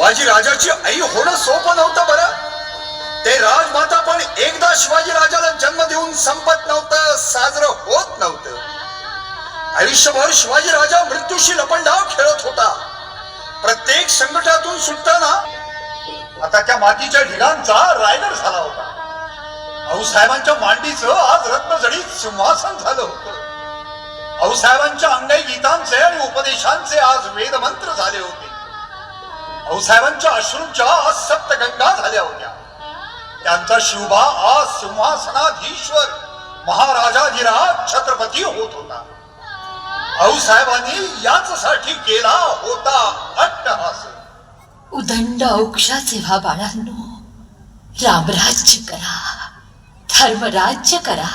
शिवाजी राजाची आई होणं सोपं नव्हतं बरं. ते राजमाता पण एकदा शिवाजी राजाला जन्म देऊन संपत नव्हतं, साजरं होत नव्हतं. आयुष्यभर शिवाजी राजा मृत्यूशी लपंडाव खेळत होता. प्रत्येक संकटातून सुटताना आता त्या मातीच्या ढिगांचा रायगड झाला होता. आऊसाहेबांच्या मांडीचं आज रत्नजडीत सिंहासन झालं होतं. आऊसाहेबांच्या अंगाई गीतांचे आणि उपदेशांचे आज वेदमंत्र झाले होते. आऊसाहेबांच्या अश्रूंच्या आज सप्तगंगा झाल्या होत्या. त्यांचा शिवबा आज सिंहासनाधीश्वर महाराजाधिराज छत्रपती होत होता. आऊसाहेबांनी याचसाठी केला होता अट्टहास. उदंड औक्षाचे व्हा बाळांनो, रामराज्य करा, धर्मराज्य करा.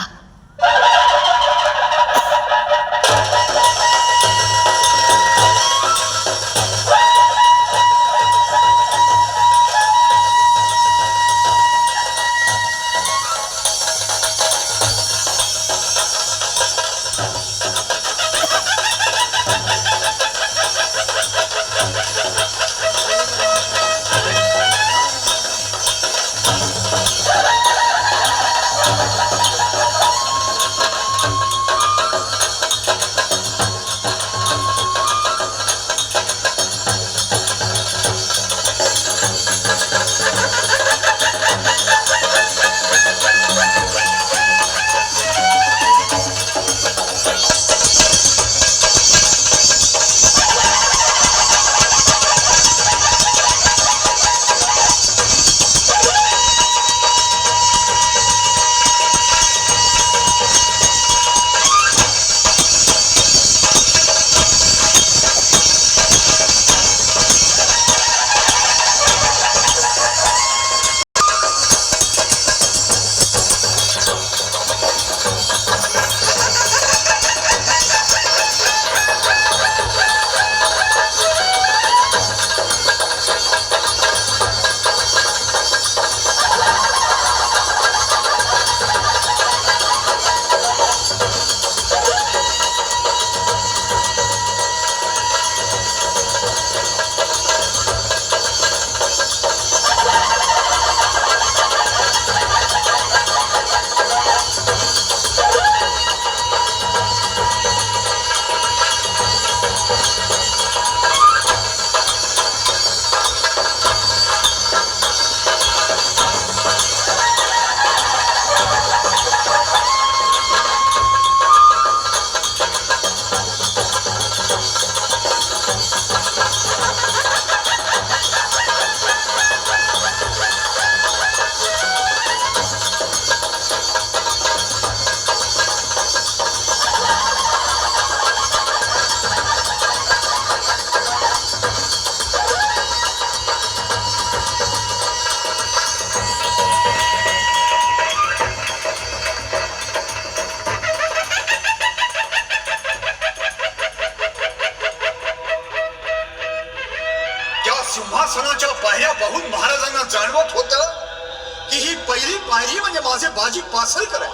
सिंहासनाच्या पायऱ्या पाहून महाराजांना जाणवत होतं की ही पहिली पायरी म्हणजे माझे बाजी पासलकर आहे,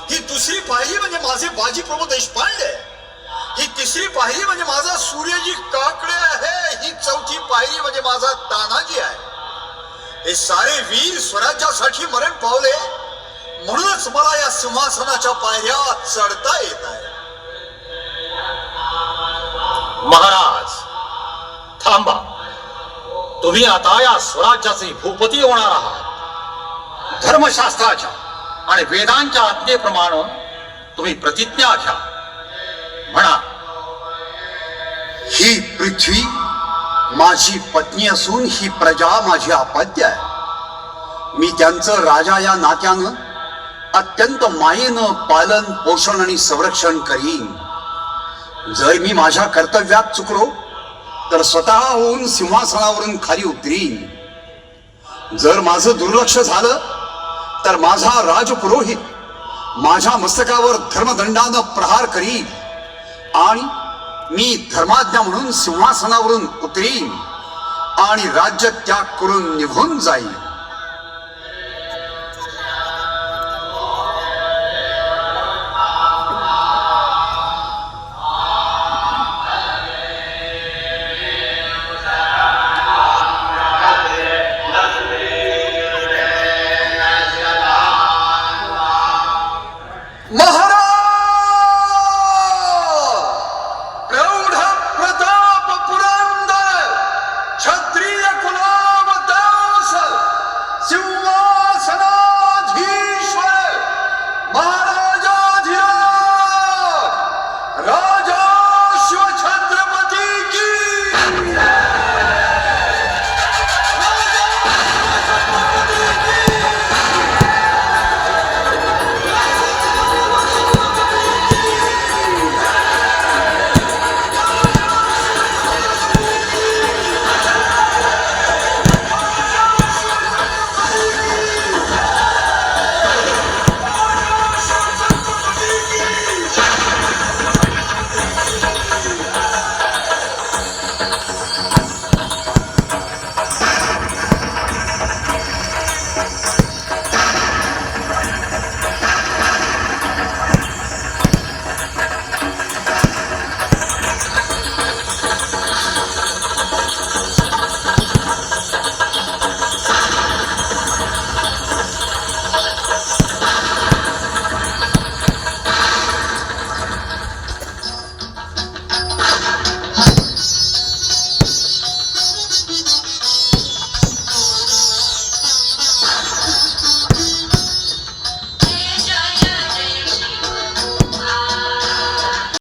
ही दुसरी पायरी म्हणजे माझे बाजी प्रभू देशपांडे आहे, ही तिसरी पायरी म्हणजे माझा सूर्यजी काकडे आहे, ही चौथी पायरी म्हणजे माझा तानाजी आहे. हे सारे वीर स्वराज्यासाठी मरण पावले, म्हणूनच मला या सिंहासनाच्या पायऱ्या चढता येत आहे. महाराज थांबा, तुम्ही आता या स्वराज्याचे भूपती होणार आहात. धर्मशास्त्राच्या आणि वेदांच्या आज्ञेप्रमाणे तुम्ही प्रतिज्ञा घ्या. म्हणा. ही पृथ्वी माझी पत्नी असून ही प्रजा माझी अपत्य आहे. मी त्यांचं राजा या नात्यानं अत्यंत मायेनं पालन पोषण आणि संरक्षण करीन. जर मी माझ्या कर्तव्यात चुकलो तर स्वतः होऊन सिंहासनावरून खाली उतरीन. जर माझं दुर्लक्ष झालं तर माझा राजपुरोहित माझ्या मस्तकावर धर्मदंडानं प्रहार करीन आणि मी धर्माज्ञा म्हणून सिंहासनावरून उतरीन आणि राज्य त्याग करून निघून जाईन.